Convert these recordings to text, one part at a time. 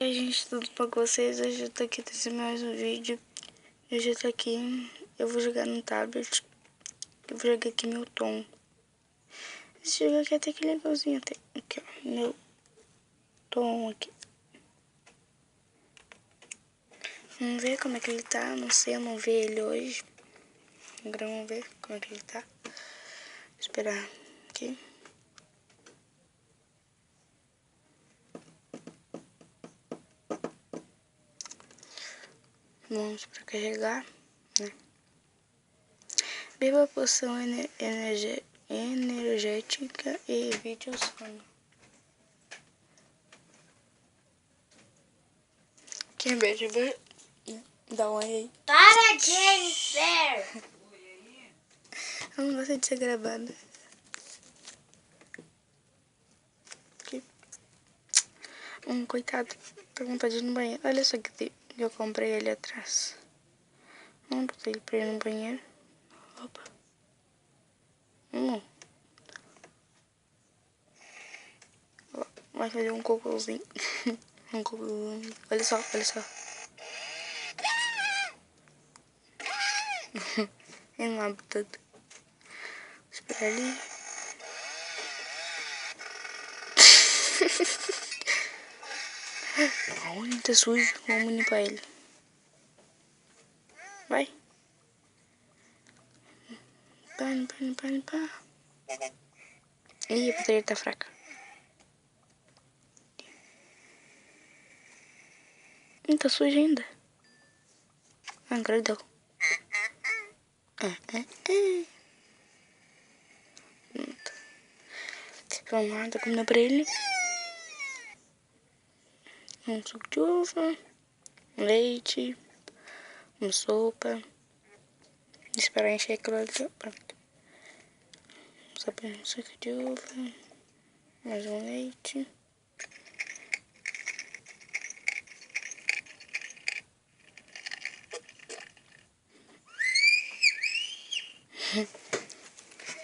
E aí, gente, tudo bom com vocês? Hoje eu tô aqui trazendo mais um vídeo. Hoje eu tô aqui, eu vou jogar no tablet. Eu vou jogar aqui meu tom. Esse jogo aqui é até que legalzinho. Até. Aqui, ó, meu tom aqui. Vamos ver como é que ele tá. Não sei, eu não vi ele hoje. Agora vamos ver como é que ele tá. Vou esperar aqui. Vamos pra carregar, né? Beba a poção energética e evite o sono. Quer ver? Deixa eu ver. Dá um oi aí. Para, Jennifer! Eu não gosto de ser gravada. Aqui. Coitado. Tô com vontade de ir no banheiro. Olha só que eu comprei ali atrás. Vamos botar ele pra ir no banheiro. Opa. Vai fazer um cocôzinho. Um cocôzinho. Olha só, olha só. Ele não abre tudo. Espera ali. Olha, tá sujo. Vamos limpar ele. Vai. Limpar. Ih, a bateria tá fraca. Tá sujo ainda. Ah, agora deu. Vamos lá, dar comida pra ele. Um suco de uva. Leite. Uma sopa. Esperar encher aquilo ali. Pronto. Sopa, um suco de uva. Mais um leite.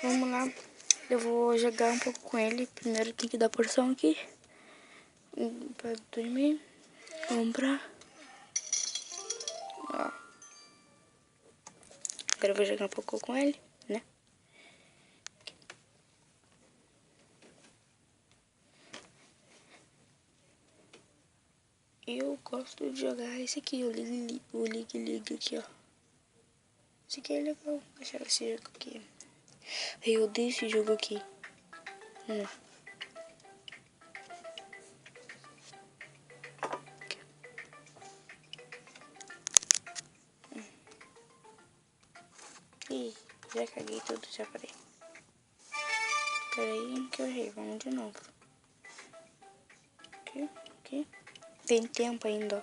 Vamos lá. Eu vou jogar um pouco com ele. Primeiro tem que dar porção aqui. Pra dormir. Vamos pra... Ó. Agora eu vou jogar um pouco com ele, né? Eu gosto de jogar esse aqui, o Ligue aqui, ó. Esse aqui é legal. Achava esse jogo aqui. Eu odeio esse jogo aqui. Vamos lá. Ih, já caguei tudo, já parei. Peraí que eu errei, vamos de novo. Aqui. Tem tempo ainda, ó.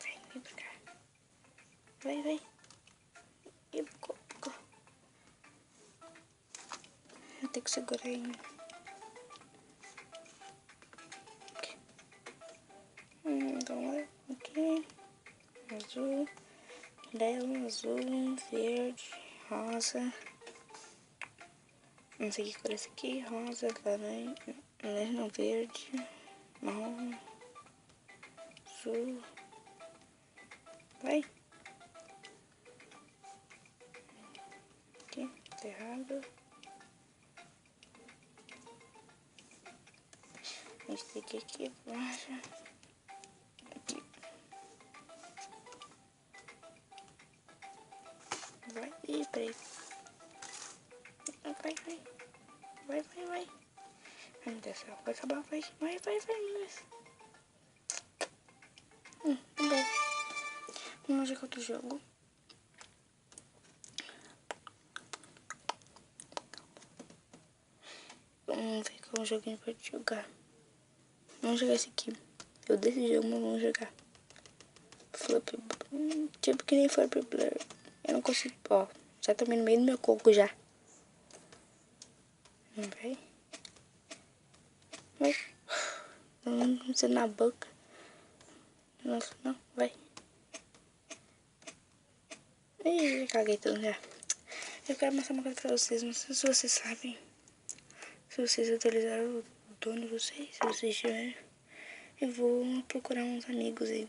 Vem pra cá. Vai. Ih, bugou. Eu tenho que segurar ainda. Aqui. Então, aqui. Azul. Amarelo, azul, verde, rosa. Não sei que cor é esse aqui. Rosa, laranja, não, verde, marrom, azul. Vai. Aqui, tá errado. Esse daqui aqui, baixa. Aqui. Vai. Ih, peraí. Vai. Ai, meu Deus do céu. Vai acabar, vai. Meu Deus. Bom. Vamos jogar outro jogo. Vamos ver qual joguinho pode jogar. Vamos jogar esse aqui. Eu desse jogo, mas vamos jogar. Flop. Tipo que nem Flop Blur. Eu não consigo. Ó, já tomei no meio do meu coco já. Não vai? Vai. Não sei na boca. Nossa, não. Vai. Ih, caguei tudo já. Eu quero mostrar uma coisa pra vocês. Não sei se vocês sabem. Se vocês atualizaram retorno vocês, se vocês tiverem. Eu vou procurar uns amigos aí.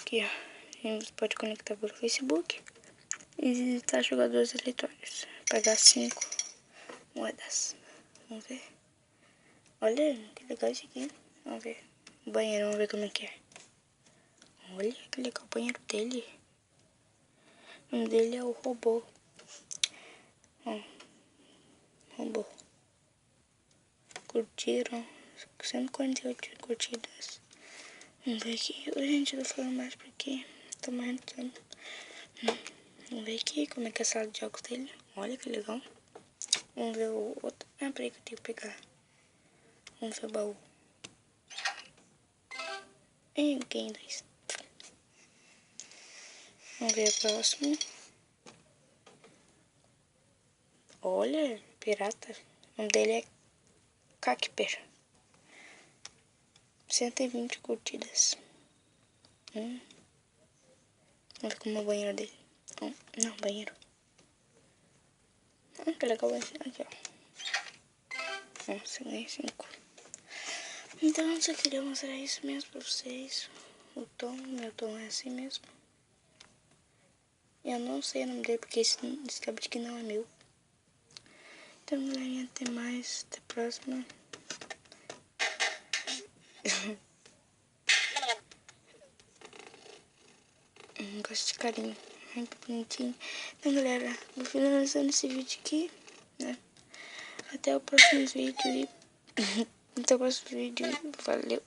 Aqui, ó. Você pode conectar pelo Facebook e tá jogadores aleatórios. Pagar 5 moedas. Vamos ver. Olha, que legal isso aqui. Vamos ver. O banheiro, vamos ver como é que é. Olha que legal o banheiro dele. O nome dele é o Robô. Ó. Robô. Curtiram 148 curtidas. Vamos ver aqui. Gente, eu tô falando mais porque tô morrendo de sono. Vamos ver aqui como é que é a sala de jogos dele. Olha que legal. Vamos ver o outro. Ah, peraí que eu tenho que pegar. Vamos ver o baú. Game 2. Vamos ver o próximo. Olha, pirata. O nome dele é Cacper. 120 curtidas. Vamos ver como é o banheiro dele. Não, banheiro. Que legal o banheiro. Aqui, ó. Nossa, ganhei 5. Então, eu só queria mostrar isso mesmo pra vocês. O tom, meu tom é assim mesmo. Eu não sei o nome dele porque esse tablet aqui não é meu. Então, galerinha, até mais. Até a próxima. Gosto de carinho. Muito bonitinho. Então, galera, vou finalizando esse vídeo aqui, né? Até o próximo vídeo e... Até o próximo vídeo. Valeu.